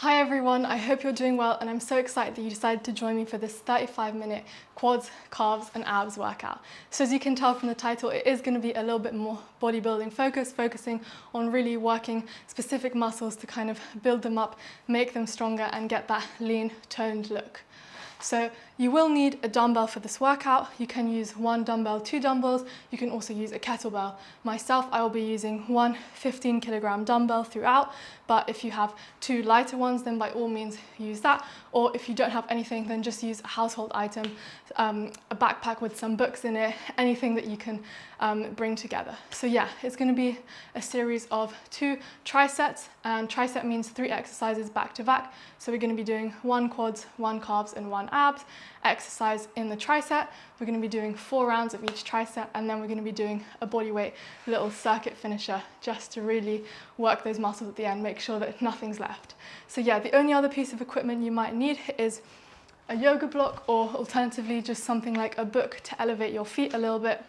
Hi everyone, I hope you're doing well and I'm so excited that you decided to join me for this 35-minute quads, calves and abs workout. So as you can tell from the title, it is going to be a little bit more bodybuilding focusing on really working specific muscles to kind of build them up, make them stronger and get that lean, toned look. So you will need a dumbbell for this workout. You can use one dumbbell, two dumbbells. You can also use a kettlebell. Myself, I will be using one 15-kilogram dumbbell throughout, but if you have two lighter ones, then by all means use that. Or if you don't have anything, then just use a household item, a backpack with some books in it, anything that you can bring together. So yeah, it's going to be a series of 2 trisets, and tricep means 3 exercises back to back. So we're going to be doing 1 quads, 1 calves and 1 abs exercise in the tricep. We're going to be doing 4 rounds of each tricep, and then we're going to be doing a bodyweight little circuit finisher just to really work those muscles at the end, make sure that nothing's left. So yeah, the only other piece of equipment you might need is a yoga block, or alternatively just something like a book to elevate your feet a little bit,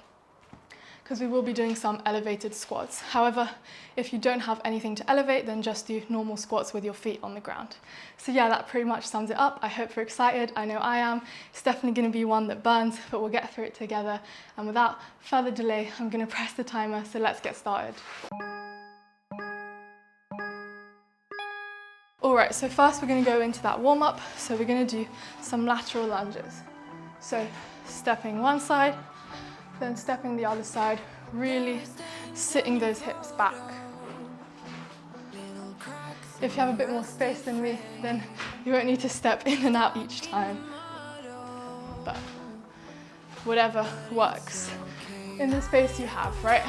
because we will be doing some elevated squats. However, if you don't have anything to elevate, then just do normal squats with your feet on the ground. So yeah, that pretty much sums it up. I hope you're excited. I know I am. It's definitely going to be one that burns, but we'll get through it together. And without further delay, I'm going to press the timer, so let's get started. Alright, so first we're going to go into that warm-up. So we're going to do some lateral lunges. So stepping one side, then stepping the other side, really sitting those hips back. If you have a bit more space than me, then you won't need to step in and out each time. But whatever works in the space you have, right?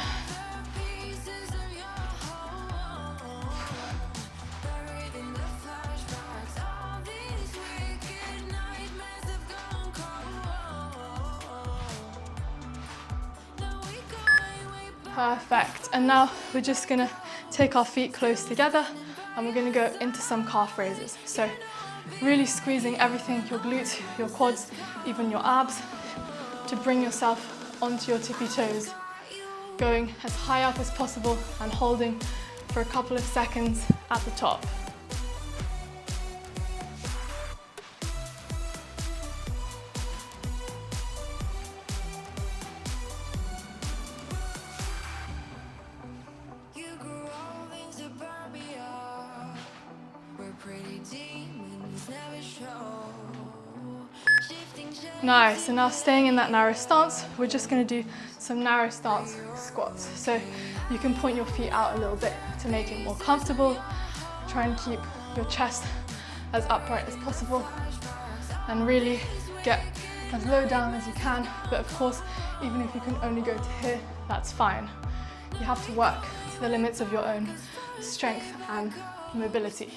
Perfect. And now we're just going to take our feet close together and we're going to go into some calf raises. So really squeezing everything, your glutes, your quads, even your abs, to bring yourself onto your tippy toes. Going as high up as possible and holding for a couple of seconds at the top. Nice, and now staying in that narrow stance, we're just going to do some narrow stance squats. So you can point your feet out a little bit to make it more comfortable. Try and keep your chest as upright as possible and really get as low down as you can. But of course, even if you can only go to here, that's fine. You have to work to the limits of your own strength and mobility.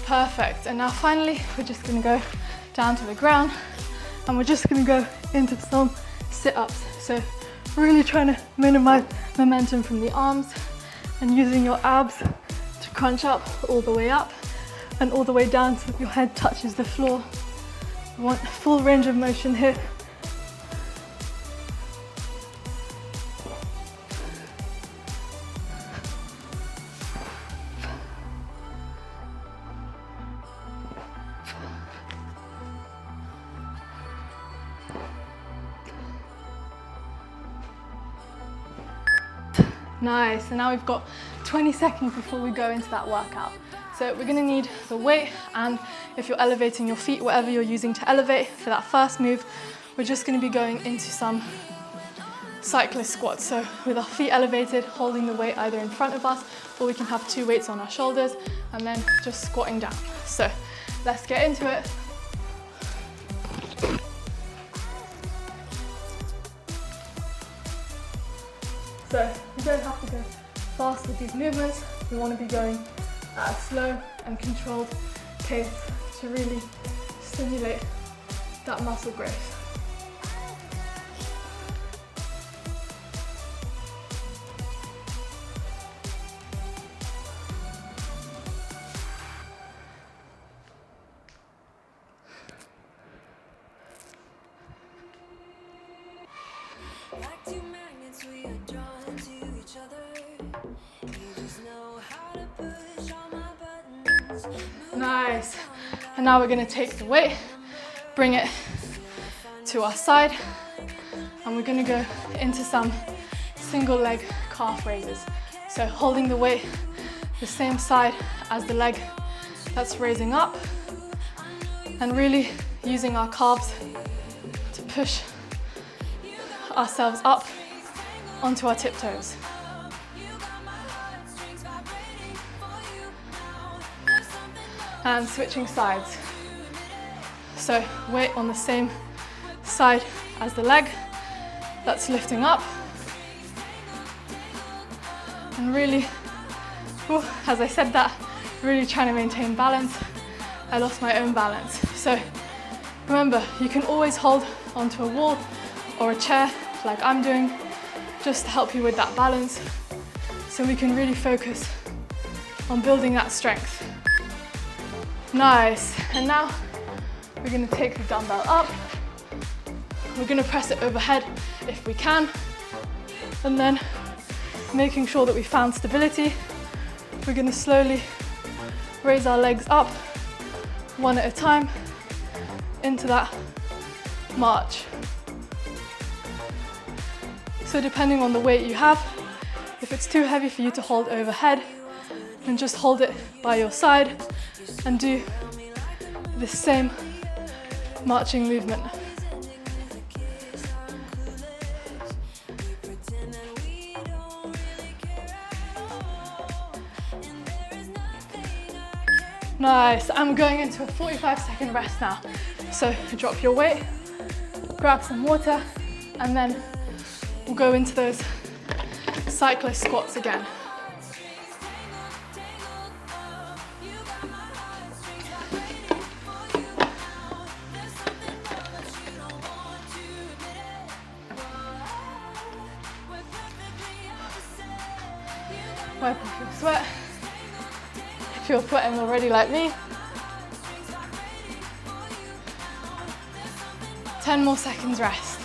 Perfect, and now finally we're just going to go down to the ground and we're just going to go into some sit-ups. So really trying to minimize momentum from the arms and using your abs to crunch up all the way up and all the way down so that your head touches the floor. We want full range of motion here. Nice, and now we've got 20 seconds before we go into that workout. So we're going to need the weight, and if you're elevating your feet, whatever you're using to elevate, for that first move, we're just going to be going into some cyclist squats. So with our feet elevated, holding the weight either in front of us, or we can have 2 weights on our shoulders, and then just squatting down. So let's get into it. So you don't have to go fast with these movements. We want to be going at a slow and controlled pace to really stimulate that muscle growth. Nice. And now we're gonna take the weight, bring it to our side, and we're gonna go into some single leg calf raises. So holding the weight the same side as the leg that's raising up, and really using our calves to push ourselves up onto our tiptoes. And switching sides. So weight on the same side as the leg that's lifting up. And really, as I said that, really trying to maintain balance. I lost my own balance. So remember, you can always hold onto a wall or a chair like I'm doing, just to help you with that balance, so we can really focus on building that strength. Nice. And now we're going to take the dumbbell up. We're going to press it overhead if we can, and then making sure that we found stability, we're going to slowly raise our legs up one at a time into that march. So depending on the weight you have, if it's too heavy for you to hold overhead, then just hold it by your side and do the same marching movement. Nice. I'm going into a 45-second rest now. So drop your weight, grab some water, and then we'll go into those cyclist squats again. Wipe off your sweat. If you're sweating already like me. 10 more seconds rest.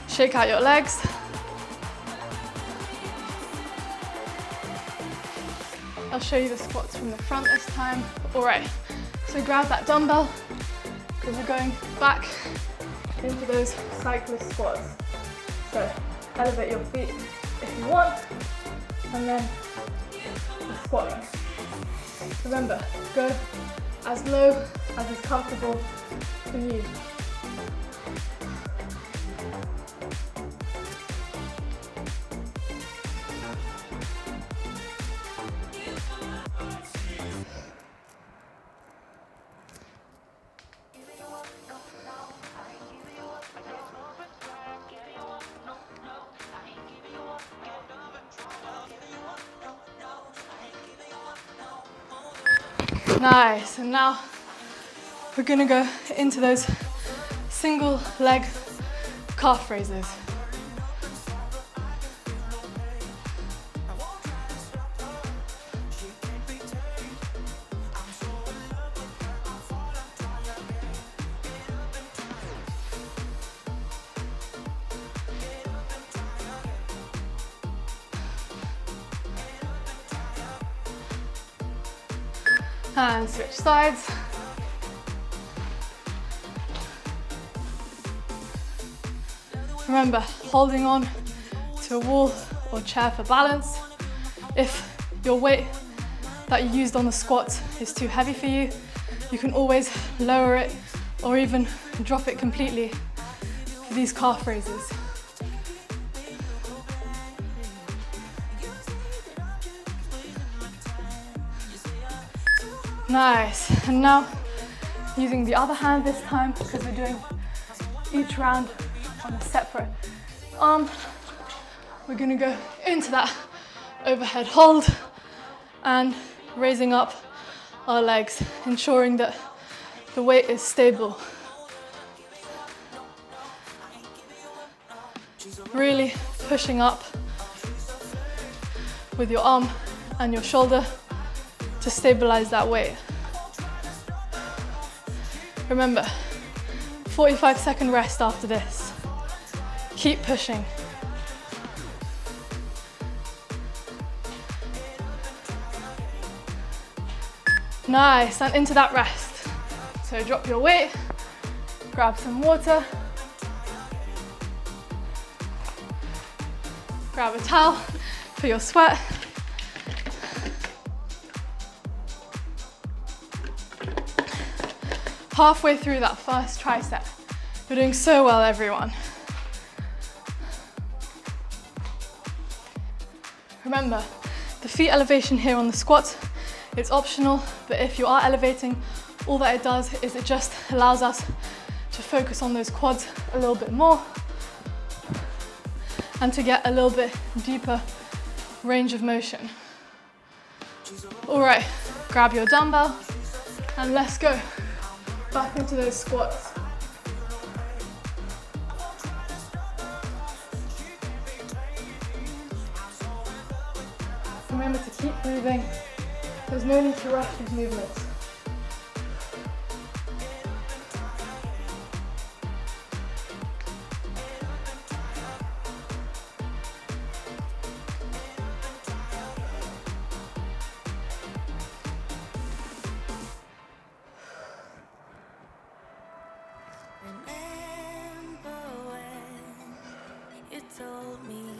Shake out your legs. I'll show you the squats from the front this time. All right, so grab that dumbbell because we're going back into those cyclist squats. So elevate your feet if you want, and then squatting. Remember, go as low as is comfortable for you. Nice, and now we're gonna go into those single leg calf raises. And switch sides. Remember, holding on to a wall or chair for balance. If your weight that you used on the squats is too heavy for you, you can always lower it or even drop it completely for these calf raises. Nice, and now using the other hand this time because we're doing each round on a separate arm. We're gonna go into that overhead hold and raising up our legs, ensuring that the weight is stable. Really pushing up with your arm and your shoulder to stabilize that weight. Remember, 45-second rest after this. Keep pushing. Nice, and into that rest. So drop your weight, grab some water, grab a towel for your sweat. Halfway through that first tricep. You're doing so well, everyone. Remember, the feet elevation here on the squats, it's optional, but if you are elevating, all that it does is it just allows us to focus on those quads a little bit more and to get a little bit deeper range of motion. All right, grab your dumbbell and let's go back into those squats. Remember to keep moving. There's no need to rush these movements.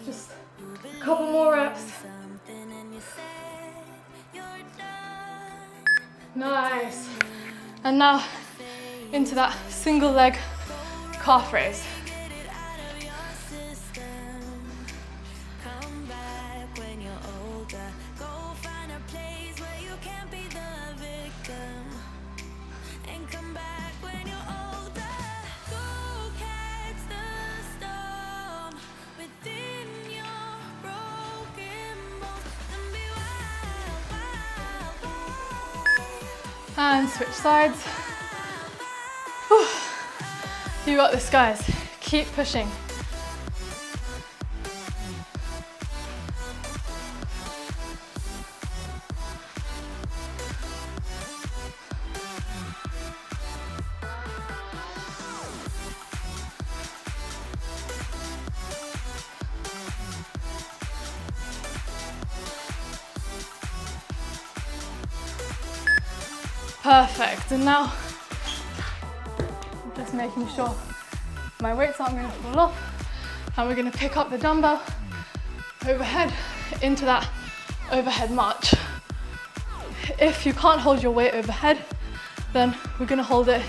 Just a couple more reps. Nice. And now into that single leg calf raise. And switch sides. Whew. You got this, guys. Keep pushing. Perfect, and now I'm just making sure my weights aren't going to fall off, and we're going to pick up the dumbbell overhead into that overhead march. If you can't hold your weight overhead, then we're going to hold it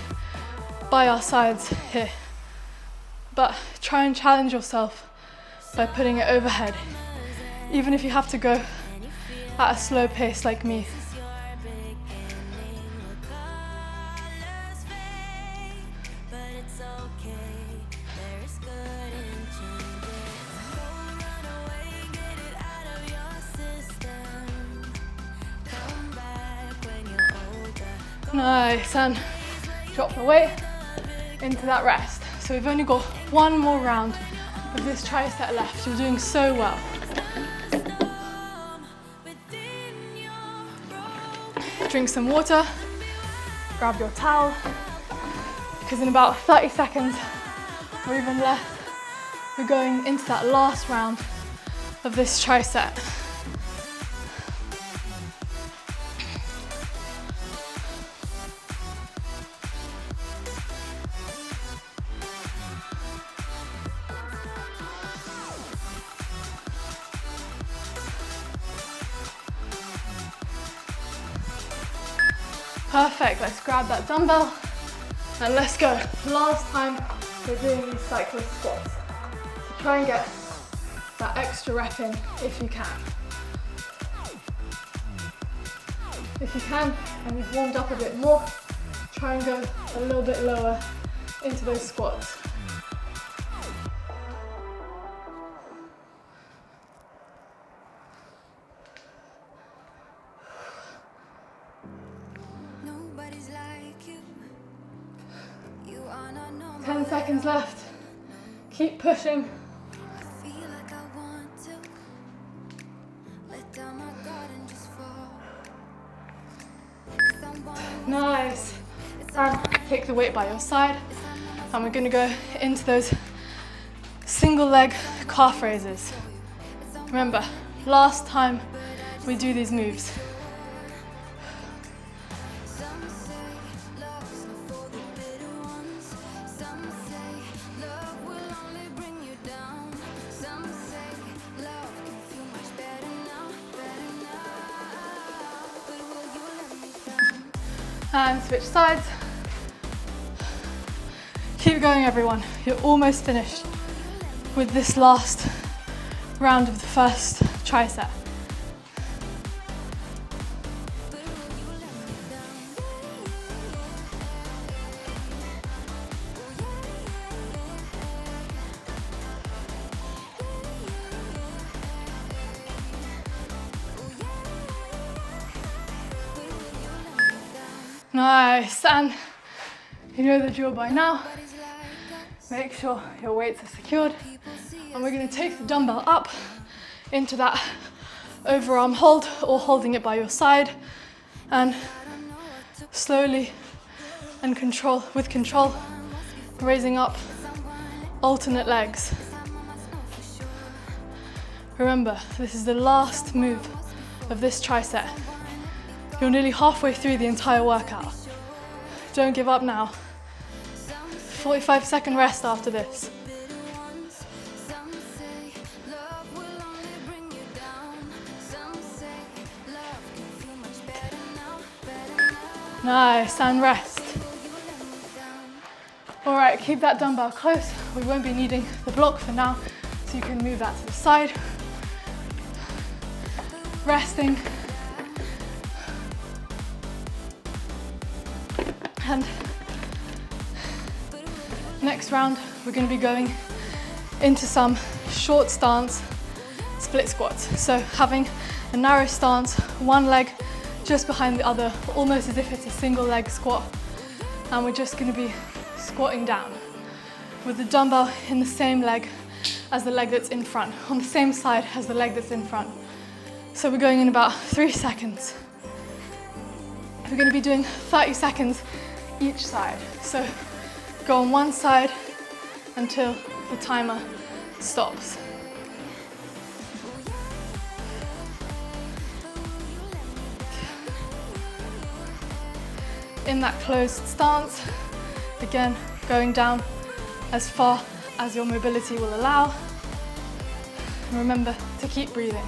by our sides here. But try and challenge yourself by putting it overhead, even if you have to go at a slow pace like me. Nice, and drop the weight into that rest. So we've only got one more round of this tricep left. You're doing so well. Drink some water, grab your towel, because in about 30 seconds or even less, we're going into that last round of this tricep. Perfect, let's grab that dumbbell and let's go. Last time we're doing these cyclist squats. So try and get that extra rep in if you can. If you can, and you've warmed up a bit more, try and go a little bit lower into those squats. Nobody's like you. You are not normal. 10 seconds left. Keep pushing. I feel like I want to let down my guard and just fall. 'Cause I'm one Nice. And take the weight by your side. And we're gonna go into those single leg calf raises. Remember, last time we do these moves. And switch sides. Keep going, everyone. You're almost finished with this last round of the first tricep. Nice, and you know the drill by now. Make sure your weights are secured, and we're going to take the dumbbell up into that overarm hold or holding it by your side, and slowly and with control, raising up alternate legs. Remember, this is the last move of this tricep. You're nearly halfway through the entire workout. Don't give up now. 45-second rest after this. Nice, and rest. All right, keep that dumbbell close. We won't be needing the block for now, so you can move that to the side. Resting. And next round, we're going to be going into some short stance split squats. So having a narrow stance, one leg just behind the other, almost as if it's a single leg squat. And we're just going to be squatting down with the dumbbell in the same leg as the leg that's in front, on the same side as the leg that's in front. So we're going in about 3 seconds. We're going to be doing 30 seconds each side. So go on one side until the timer stops. In that closed stance, again, going down as far as your mobility will allow. And remember to keep breathing.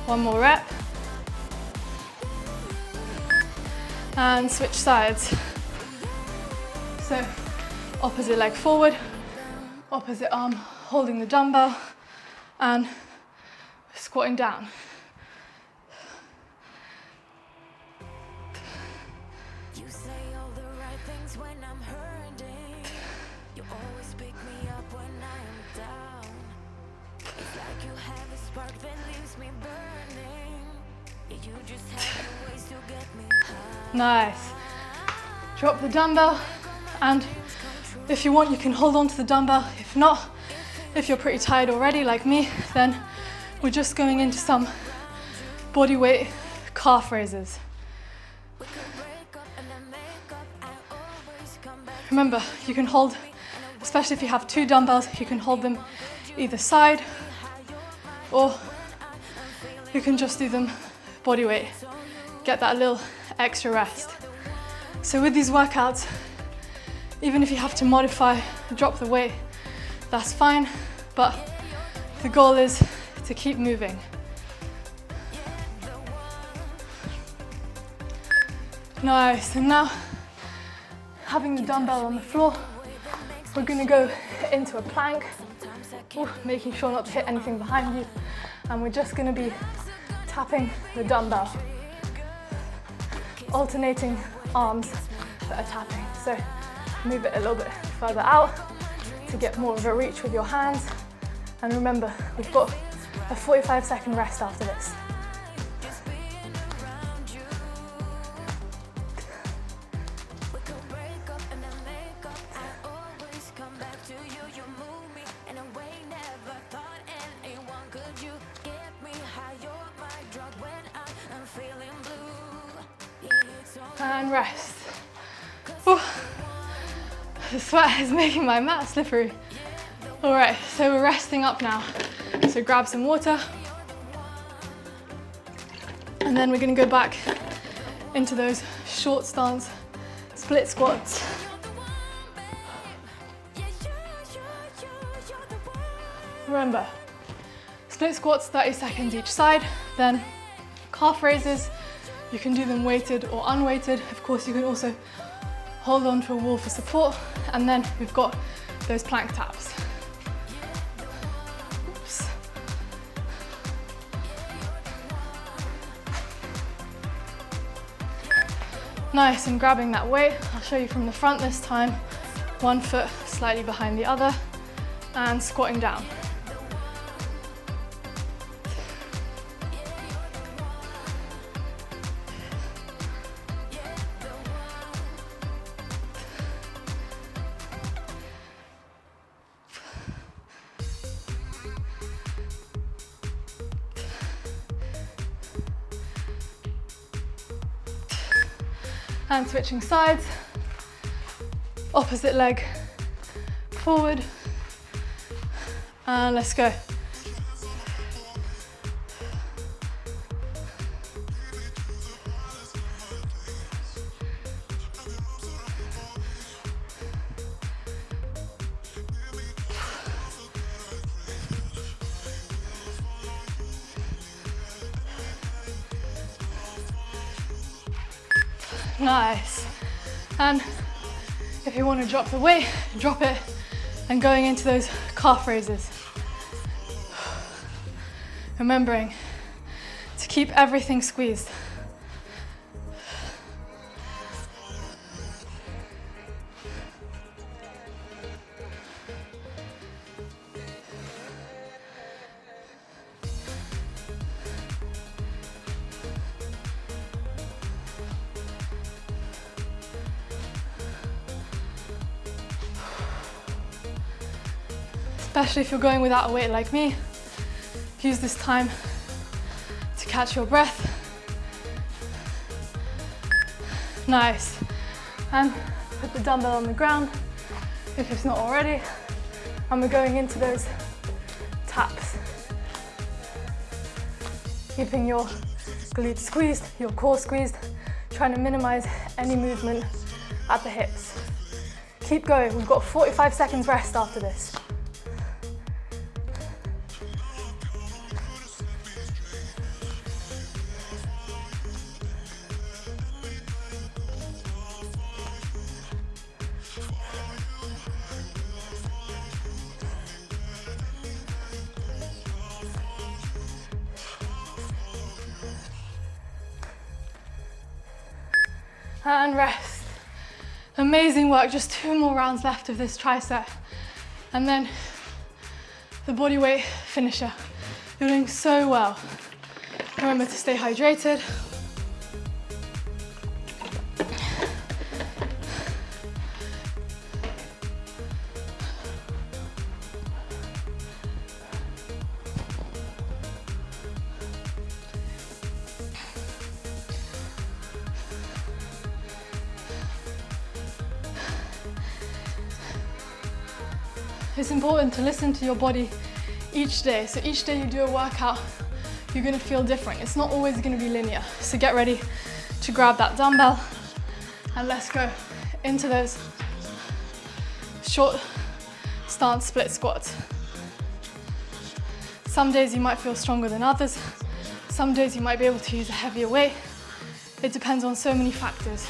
One more rep. And switch sides. So opposite leg forward, opposite arm holding the dumbbell, and squatting down. You say all the right things when I'm hurting. You always pick me up when I am down. It's like you have a spark that leaves me burning. You just have your ways to get me high. Nice. Drop the dumbbell, and if you want, you can hold on to the dumbbell. If not, if you're pretty tired already like me, then we're just going into some body weight calf raises. Remember, you can hold, especially if you have 2 dumbbells, you can hold them either side, or you can just do them body weight. Get that little extra rest. So with these workouts, even if you have to modify, drop the weight, that's fine, but the goal is to keep moving. Nice, and now having the dumbbell on the floor, we're gonna go into a plank, making sure not to hit anything behind you, and we're just gonna be tapping the dumbbell, alternating arms that are tapping. So move it a little bit further out to get more of a reach with your hands. And remember, we've got a 45-second rest after this. And rest. Whew. The sweat is making my mat slippery. All right, so we're resting up now. So grab some water. And then we're gonna go back into those short stance split squats. Remember, split squats 30 seconds each side, then calf raises You can do them weighted or unweighted. Of course, you can also hold on to a wall for support. And then we've got those plank taps. Oops. Nice, and grabbing that weight. I'll show you from the front this time. One foot slightly behind the other and squatting down. And switching sides, opposite leg forward, and let's go. Nice. And if you want to drop the weight, drop it, and going into those calf raises. Remembering to keep everything squeezed. Especially if you're going without a weight like me, use this time to catch your breath. Nice. And put the dumbbell on the ground if it's not already. And we're going into those taps. Keeping your glutes squeezed, your core squeezed, trying to minimize any movement at the hips. Keep going. We've got 45 seconds rest after this. And rest. Amazing work, just 2 more rounds left of this tricep. And then the body weight finisher. You're doing so well. Remember to stay hydrated. It's important to listen to your body each day. So each day you do a workout, you're gonna feel different. It's not always gonna be linear. So get ready to grab that dumbbell and let's go into those short stance split squats. Some days you might feel stronger than others. Some days you might be able to use a heavier weight. It depends on so many factors.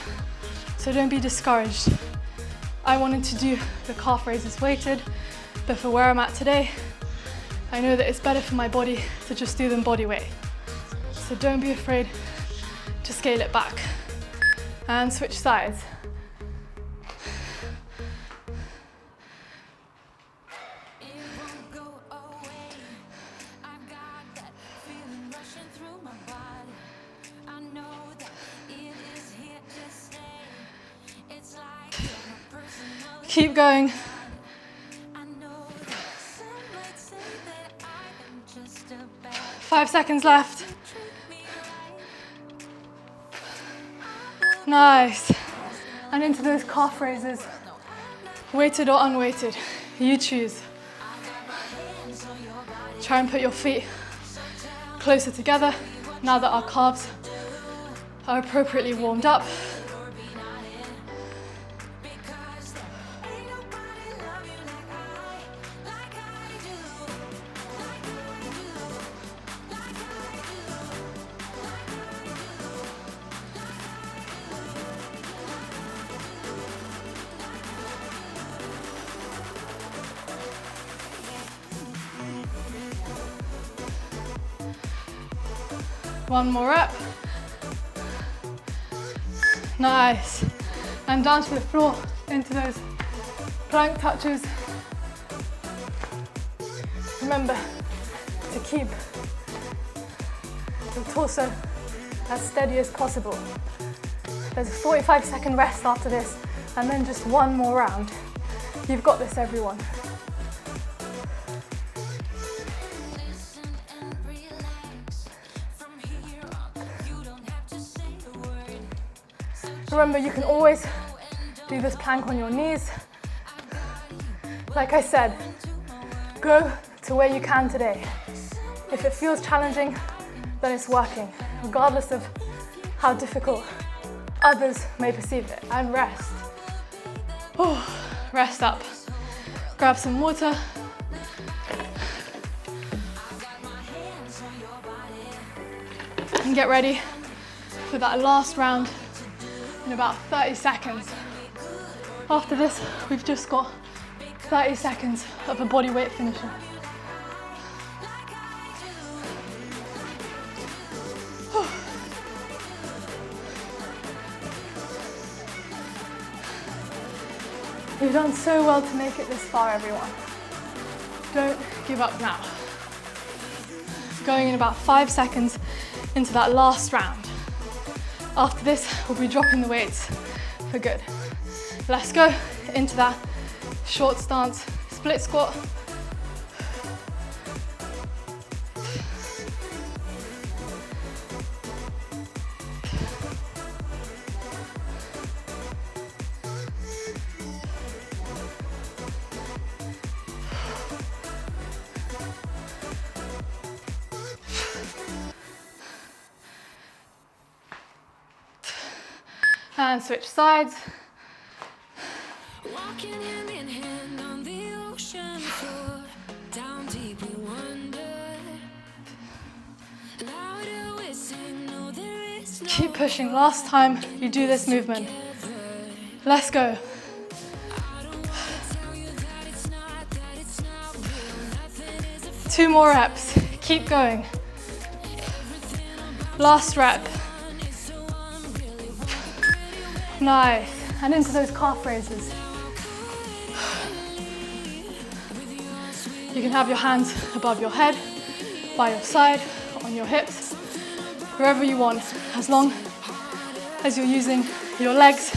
So don't be discouraged. I wanted to do the calf raises weighted, but for where I'm at today, I know that it's better for my body to just do them body weight. So don't be afraid to scale it back. And switch sides. Keep going. 5 seconds left. Nice. And into those calf raises. Weighted or unweighted, you choose. Try and put your feet closer together now that our calves are appropriately warmed up. One more rep. Nice. And down to the floor into those plank touches. Remember to keep the torso as steady as possible. There's a 45-second rest after this, and then just one more round. You've got this, everyone. Remember, you can always do this plank on your knees. Like I said, go to where you can today. If it feels challenging, then it's working, regardless of how difficult others may perceive it. And rest. Oh, rest up. Grab some water. And get ready for that last round in about 30 seconds. After this, we've just got 30 seconds of a body weight finisher. You've done so well to make it this far, everyone. Don't give up now. Going in about 5 seconds into that last round. After this, we'll be dropping the weights for good. Let's go into that short stance split squat. And switch sides. Walking hand in hand on the ocean floor, down deep we wander. Louder we sing, no there is no. Keep pushing. Last time you do this movement. Let's go. Two more reps. Keep going. Last rep. Nice. And into those calf raises. You can have your hands above your head, by your side, on your hips, wherever you want, as long as you're using your legs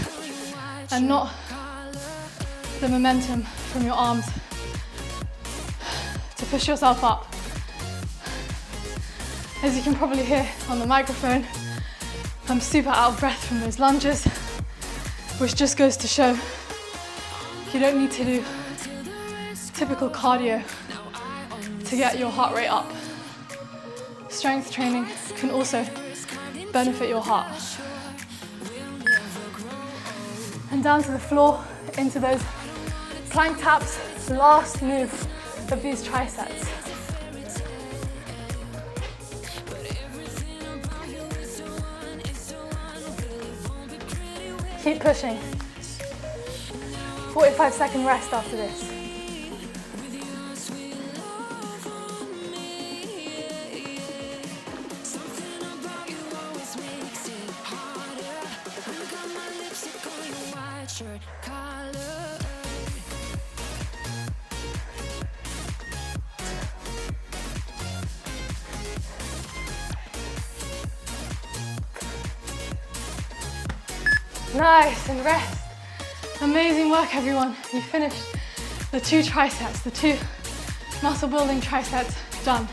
and not the momentum from your arms to push yourself up. As you can probably hear on the microphone, I'm super out of breath from those lunges, which just goes to show you don't need to do typical cardio to get your heart rate up. Strength training can also benefit your heart. And down to the floor, into those plank taps, last move of these triceps. Keep pushing. 45-second rest after this. Nice, and rest. Amazing work, everyone. You finished the two triceps, the two muscle building triceps done.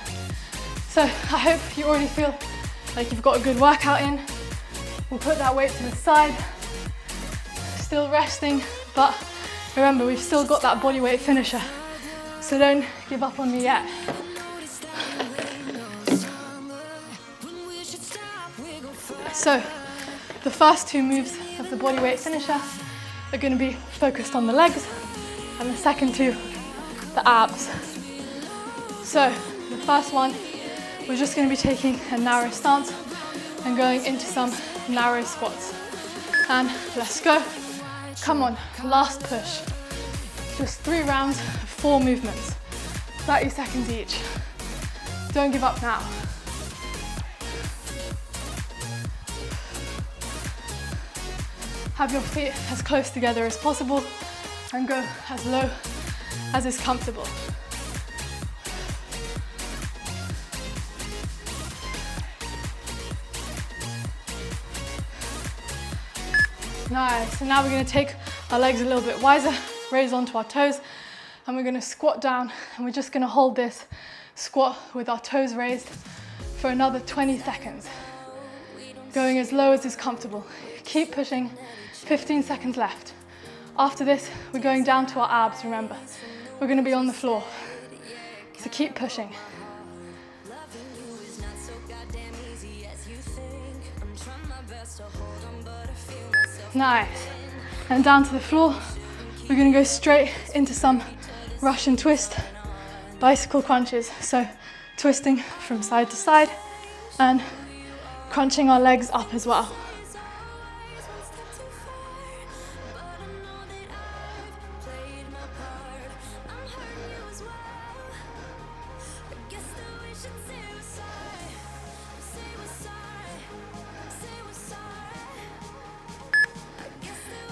So I hope you already feel like you've got a good workout in. We'll put that weight to the side. Still resting, but remember, we've still got that body weight finisher. So don't give up on me yet. So the first two moves of the body weight finisher are going to be focused on the legs, and the second two, the abs. So the first one, we're just going to be taking a narrow stance and going into some narrow squats. And let's go. Come on, last push. Just 3 rounds of 4 movements, 30 seconds each. Don't give up now. Have your feet as close together as possible and go as low as is comfortable. Nice, and now we're going to take our legs a little bit wider, raise onto our toes, and we're going to squat down, and we're just going to hold this squat with our toes raised for another 20 seconds, going as low as is comfortable. Keep pushing, 15 seconds left. After this, we're going down to our abs, remember. We're going to be on the floor, so keep pushing. Nice, and down to the floor. We're going to go straight into some Russian twist, bicycle crunches. So twisting from side to side and crunching our legs up as well.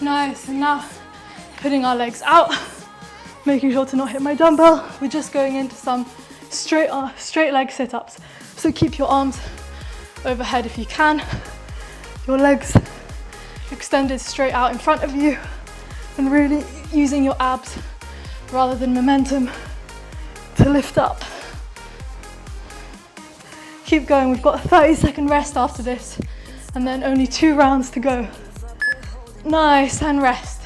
Nice, and now putting our legs out, making sure to not hit my dumbbell. We're just going into some straight leg sit-ups. So keep your arms overhead if you can, your legs extended straight out in front of you, and really using your abs rather than momentum to lift up. Keep going, we've got a 30-second rest after this, and then only 2 rounds to go. Nice, and rest.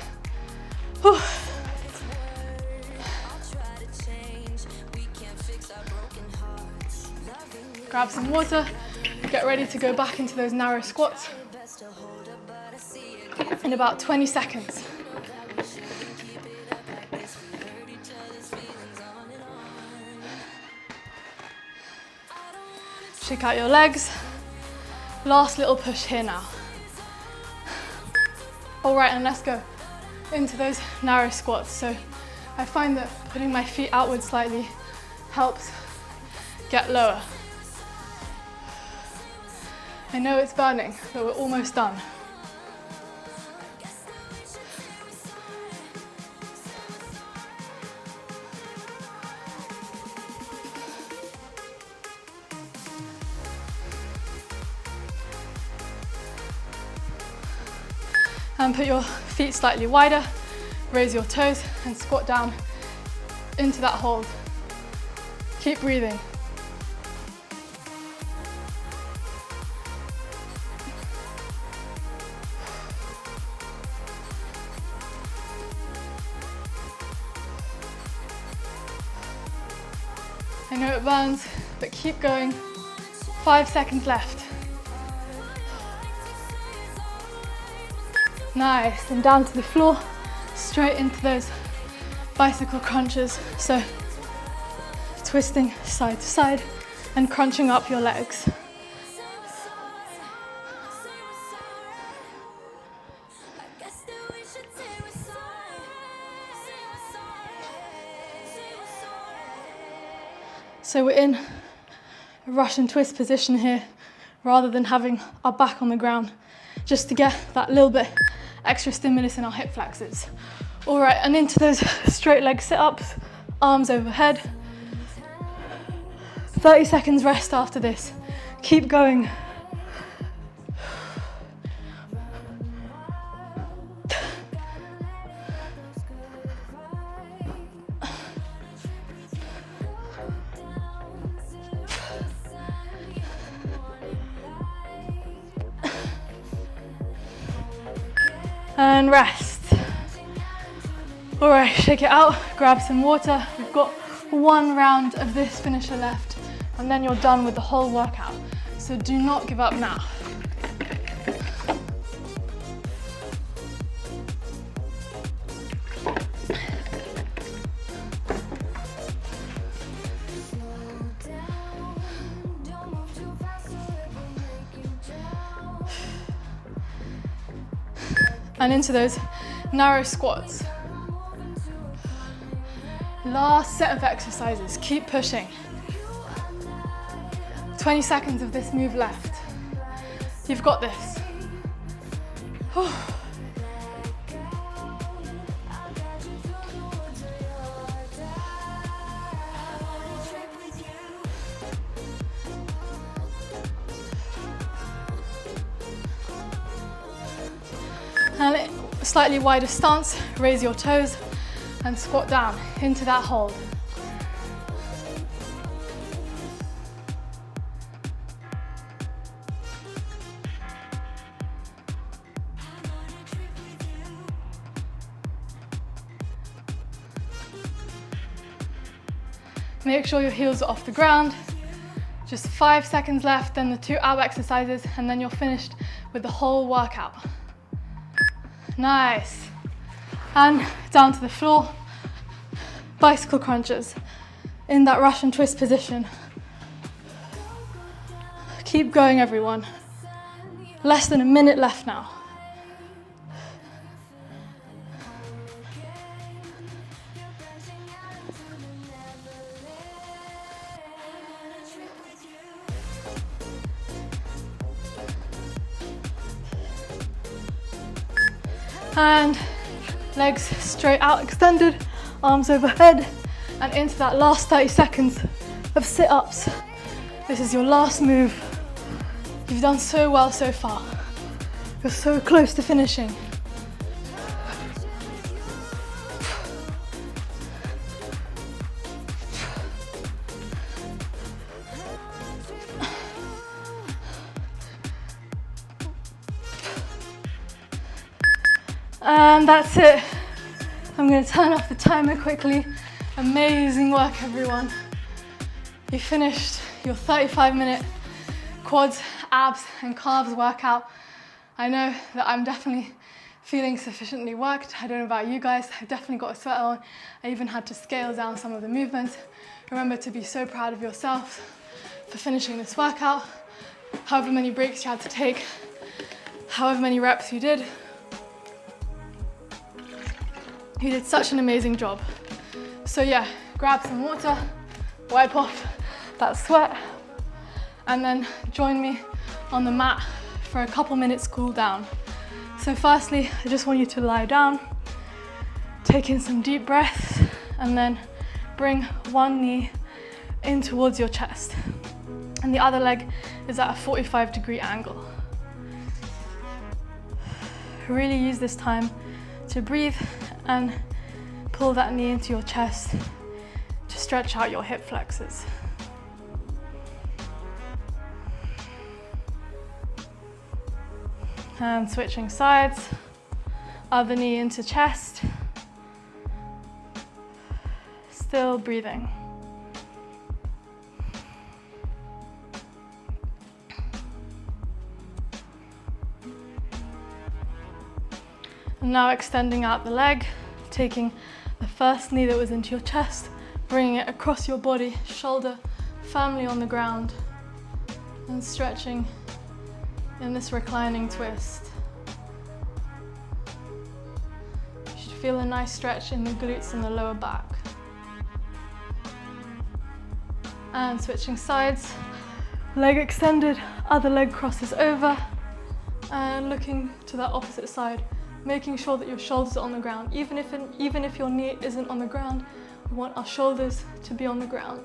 Whew. Grab some water, get ready to go back into those narrow squats in about 20 seconds. Shake out your legs. Last little push here now. All right, and let's go into those narrow squats. So I find that putting my feet outward slightly helps get lower. I know it's burning, but we're almost done. And put your feet slightly wider, raise your toes and squat down into that hold. Keep breathing. I know it burns, but keep going. 5 seconds left. Nice, and down to the floor, straight into those bicycle crunches. So twisting side to side and crunching up your legs. So we're in a Russian twist position here, rather than having our back on the ground, just to get that little bit extra stimulus in our hip flexors. All right, and into those straight leg sit-ups, arms overhead. 30 seconds rest after this. Keep going. And rest. All right, shake it out, grab some water. We've got 1 round of this finisher left, and then you're done with the whole workout. So do not give up now. And into those narrow squats. Last set of exercises, keep pushing. 20 seconds of this move left. You've got this. And slightly wider stance, raise your toes and squat down into that hold. Make sure your heels are off the ground. Just 5 seconds left, then the 2 ab exercises, and then you're finished with the whole workout. Nice. And down to the floor. Bicycle crunches in that Russian twist position. Keep going, everyone. Less than a minute left now. And legs straight out, extended, arms overhead, and into that last 30 seconds of sit-ups. This is your last move. You've done so well so far. You're so close to finishing. And that's it. I'm going to turn off the timer quickly. Amazing work, everyone. You finished your 35-minute quads, abs, and calves workout. I know that I'm definitely feeling sufficiently worked. I don't know about you guys. I've definitely got a sweat on. I even had to scale down some of the movements. Remember to be so proud of yourself for finishing this workout. However many breaks you had to take, however many reps you did. You did such an amazing job. So yeah, grab some water, wipe off that sweat, and then join me on the mat for a couple minutes cool down. So firstly, I just want you to lie down, take in some deep breaths, and then bring one knee in towards your chest. And the other leg is at a 45-degree angle. Really use this time to breathe and pull that knee into your chest to stretch out your hip flexors. And switching sides, other knee into chest, still breathing. And now extending out the leg, taking the first knee that was into your chest, bringing it across your body, shoulder firmly on the ground, and stretching in this reclining twist. You should feel a nice stretch in the glutes and the lower back. And switching sides, leg extended, other leg crosses over, and looking to that opposite side, making sure that your shoulders are on the ground. Even if your knee isn't on the ground, we want our shoulders to be on the ground.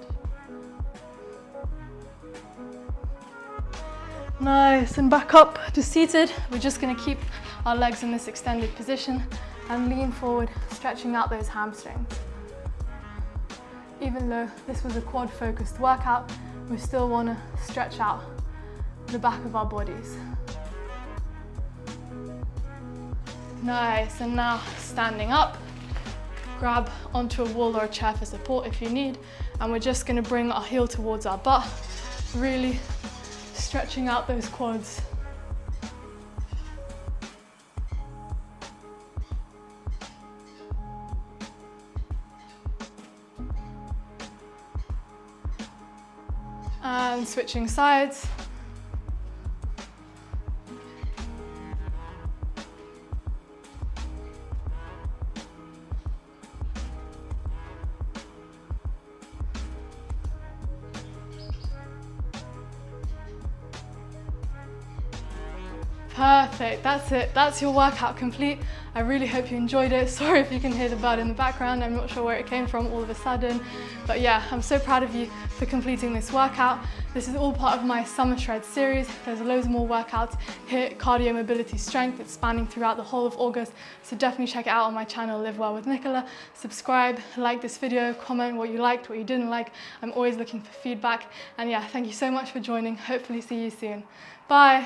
Nice, and back up to seated. We're just gonna keep our legs in this extended position and lean forward, stretching out those hamstrings. Even though this was a quad focused workout, we still wanna stretch out the back of our bodies. Nice, and now standing up, grab onto a wall or a chair for support if you need, and we're just gonna bring our heel towards our butt, really stretching out those quads. And switching sides. Perfect, that's it. That's your workout complete. I really hope you enjoyed it. Sorry if you can hear the bird in the background. I'm not sure where it came from all of a sudden. But yeah, I'm so proud of you for completing this workout. This is all part of my Summer Shred series. There's loads more workouts, HIIT, cardio, mobility, strength. It's spanning throughout the whole of August. So definitely check it out on my channel, Live Well with Nicola. Subscribe, like this video, comment what you liked, what you didn't like. I'm always looking for feedback. And yeah, thank you so much for joining. Hopefully see you soon. Bye.